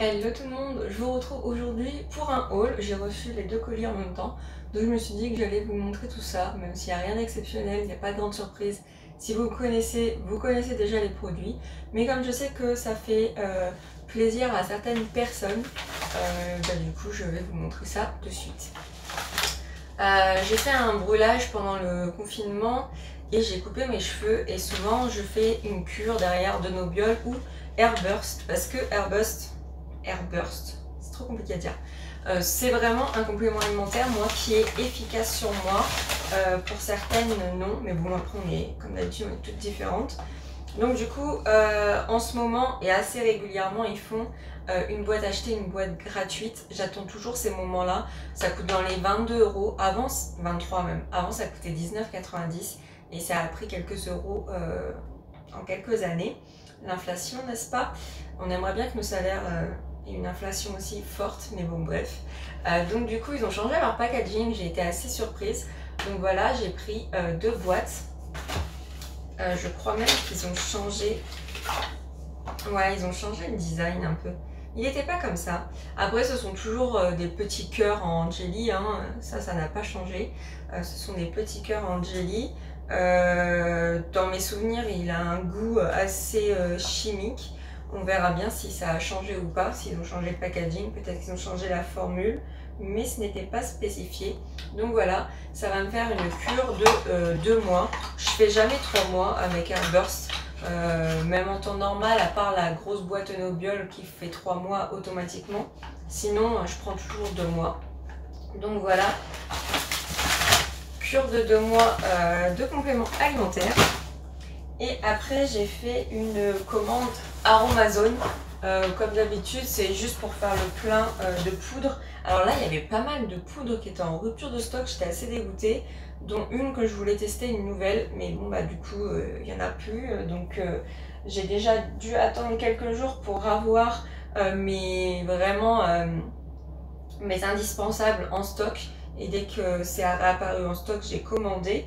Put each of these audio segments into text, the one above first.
Hello tout le monde, je vous retrouve aujourd'hui pour un haul. J'ai reçu les deux colis en même temps, donc je me suis dit que j'allais vous montrer tout ça, même s'il n'y a rien d'exceptionnel, il n'y a pas de grande surprise. Si vous connaissez déjà les produits, mais comme je sais que ça fait plaisir à certaines personnes, du coup je vais vous montrer ça de suite. J'ai fait un brûlage pendant le confinement et j'ai coupé mes cheveux, et souvent je fais une cure derrière de Nobiol ou Airburst, parce que Airburst, c'est trop compliqué à dire. C'est vraiment un complément alimentaire, moi, qui est efficace sur moi. Pour certaines, non, mais bon, après, comme d'habitude, on est toutes différentes. Donc du coup, en ce moment et assez régulièrement, ils font une boîte achetée, une boîte gratuite. J'attends toujours ces moments-là. Ça coûte dans les 22 €. Avant, 23 même. Avant, ça coûtait 19,90 et ça a pris quelques euros en quelques années. L'inflation, n'est-ce pas? On aimerait bien que nos salaires aient une inflation aussi forte, mais bon, bref. Donc du coup, ils ont changé leur packaging. J'ai été assez surprise. Donc voilà, j'ai pris deux boîtes. Je crois même qu'ils ont changé. Ouais, ils ont changé le design un peu. Il n'était pas comme ça. Après, ce sont toujours des petits cœurs en jelly, hein. Ça n'a pas changé. Ce sont des petits cœurs en jelly. Dans mes souvenirs, il a un goût assez chimique. On verra bien si ça a changé ou pas, s'ils ont changé le packaging, peut-être qu'ils ont changé la formule, mais ce n'était pas spécifié. Donc voilà, ça va me faire une cure de 2 mois. Je fais jamais 3 mois avec un burst, même en temps normal, à part la grosse boîte Nobiol qui fait 3 mois automatiquement. Sinon, je prends toujours 2 mois. Donc voilà, cure de 2 mois de compléments alimentaires. Et après, j'ai fait une commande Aromazone. Comme d'habitude, c'est juste pour faire le plein de poudre. Alors là, il y avait pas mal de poudres qui étaient en rupture de stock. J'étais assez dégoûtée, dont une que je voulais tester, une nouvelle. Mais bon, bah du coup, il n'y en a plus. Donc j'ai déjà dû attendre quelques jours pour avoir mes indispensables en stock. Et dès que c'est réapparu en stock, j'ai commandé.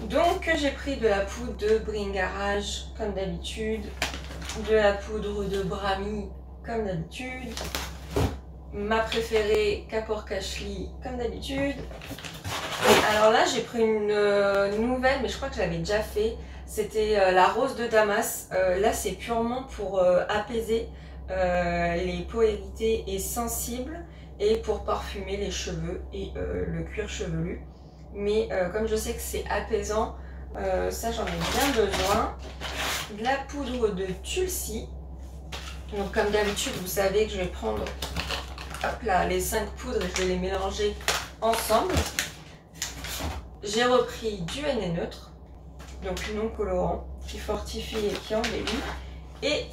Donc j'ai pris de la poudre de Bringarage comme d'habitude, de la poudre de Brami comme d'habitude, ma préférée Kaporkashli comme d'habitude. Alors là j'ai pris une nouvelle, mais je crois que je l'avais déjà fait, c'était la rose de Damas. Là c'est purement pour apaiser les peaux irritées et sensibles, et pour parfumer les cheveux et le cuir chevelu. Mais comme je sais que c'est apaisant, ça j'en ai bien besoin. De la poudre de Tulsi. Donc comme d'habitude, vous savez que je vais prendre hop là, les 5 poudres et je vais les mélanger ensemble. J'ai repris du NA neutre, donc non colorant, qui fortifie et qui embellit. Et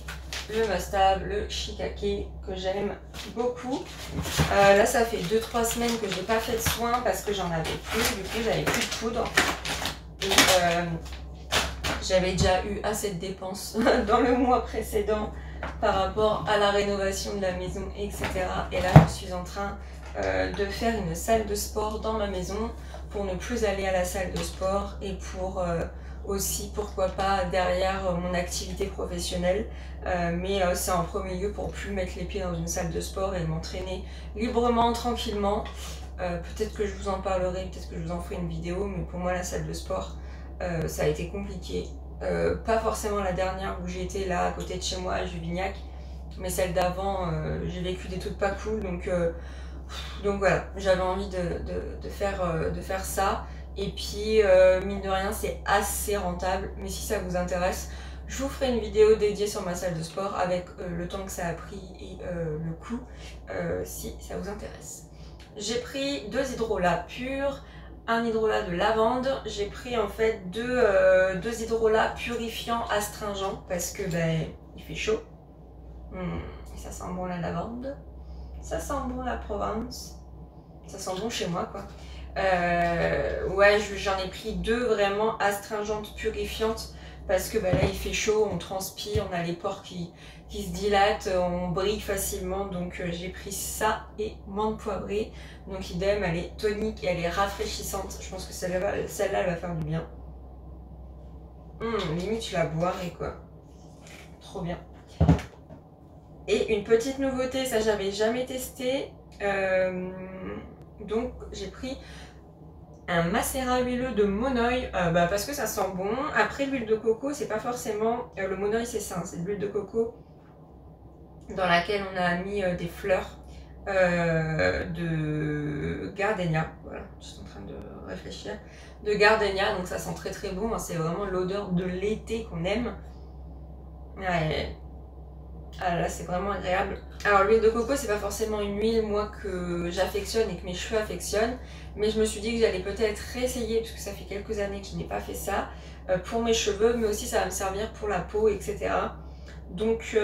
le Mastave, le Shikake, que j'aime beaucoup. Là ça fait 2-3 semaines que je n'ai pas fait de soin parce que j'en avais plus, du coup j'avais plus de poudre. Et j'avais déjà eu assez de dépenses dans le mois précédent par rapport à la rénovation de la maison, etc. Et là je suis en train de faire une salle de sport dans ma maison pour ne plus aller à la salle de sport, et pour aussi, pourquoi pas, derrière mon activité professionnelle, mais c'est en premier lieu pour plus mettre les pieds dans une salle de sport et m'entraîner librement, tranquillement. Peut-être que je vous en parlerai, peut-être que je vous en ferai une vidéo, mais pour moi la salle de sport, ça a été compliqué. Pas forcément la dernière où j'étais là à côté de chez moi à Juvignac, mais celle d'avant, j'ai vécu des trucs pas cool, donc voilà, j'avais envie de faire ça. Et puis mine de rien, c'est assez rentable, mais si ça vous intéresse, je vous ferai une vidéo dédiée sur ma salle de sport avec le temps que ça a pris et le coût, si ça vous intéresse. J'ai pris 2 hydrolats purs, un hydrolat de lavande. J'ai pris en fait deux hydrolats purifiants astringents parce que il fait chaud. Ça sent bon la lavande, ça sent bon la Provence, ça sent bon chez moi quoi. Ouais, j'en ai pris 2 vraiment astringentes, purifiantes, parce que là il fait chaud, on transpire, on a les pores qui se dilatent, on brille facilement. Donc j'ai pris ça et menthe poivrée. Donc idem, elle est tonique et elle est rafraîchissante. Je pense que celle-là elle va faire du bien. Limite je la boirais quoi. Trop bien. Et une petite nouveauté, ça j'avais jamais testé, donc j'ai pris un macérat huileux de Monoï, parce que ça sent bon. Après l'huile de coco, c'est pas forcément, le Monoï c'est ça, c'est de l'huile de coco dans laquelle on a mis des fleurs de gardenia, voilà, je suis en train de réfléchir, de gardenia, donc ça sent très très bon, hein, c'est vraiment l'odeur de l'été qu'on aime. Ouais. Ah là c'est vraiment agréable. Alors l'huile de coco c'est pas forcément une huile moi que j'affectionne et que mes cheveux affectionnent, mais je me suis dit que j'allais peut-être réessayer, parce que ça fait quelques années que je n'ai pas fait ça, pour mes cheveux, mais aussi ça va me servir pour la peau, etc. Donc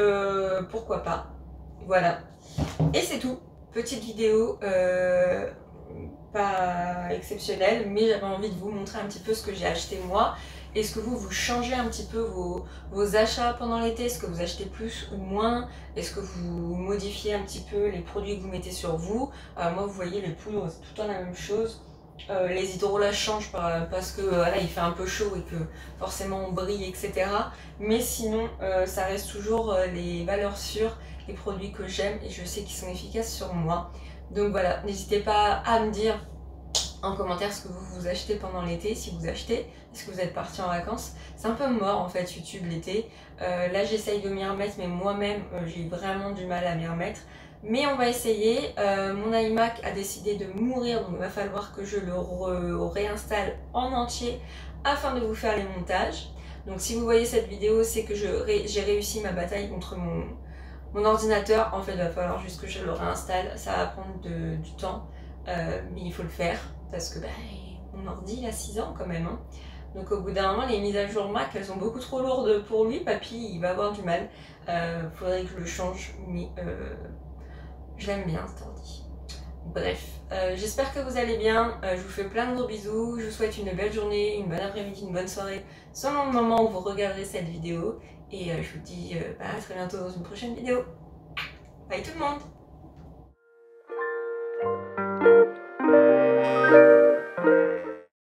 pourquoi pas. Voilà. Et c'est tout. Petite vidéo pas exceptionnelle, mais j'avais envie de vous montrer un petit peu ce que j'ai acheté moi. Est-ce que vous changez un petit peu vos achats pendant l'été? Est-ce que vous achetez plus ou moins? Est-ce que vous modifiez un petit peu les produits que vous mettez sur vous? Moi, vous voyez, les poudres, c'est tout le temps la même chose. Les hydrolats changent parce que là, il fait un peu chaud et que forcément on brille, etc. Mais sinon, ça reste toujours les valeurs sûres, les produits que j'aime et je sais qu'ils sont efficaces sur moi. Donc voilà, n'hésitez pas à me dire en commentaire ce que vous achetez pendant l'été, si vous achetez, est-ce que vous êtes parti en vacances. C'est un peu mort en fait YouTube l'été, là j'essaye de m'y remettre, mais moi-même j'ai vraiment du mal à m'y remettre, mais on va essayer. Mon iMac a décidé de mourir, donc il va falloir que je le réinstalle en entier afin de vous faire les montages. Donc si vous voyez cette vidéo, c'est que j'ai réussi ma bataille contre mon ordinateur. En fait il va falloir juste que je le réinstalle, ça va prendre du temps, mais il faut le faire. Parce que mon ordi il a 6 ans quand même, hein. Donc au bout d'un moment les mises à jour Mac elles sont beaucoup trop lourdes pour lui, papy il va avoir du mal. Faudrait que je le change, mais je l'aime bien cet ordi. Bref, j'espère que vous allez bien, je vous fais plein de gros bisous, je vous souhaite une belle journée, une bonne après-midi, une bonne soirée selon le moment où vous regarderez cette vidéo, et je vous dis à très bientôt dans une prochaine vidéo. Bye tout le monde!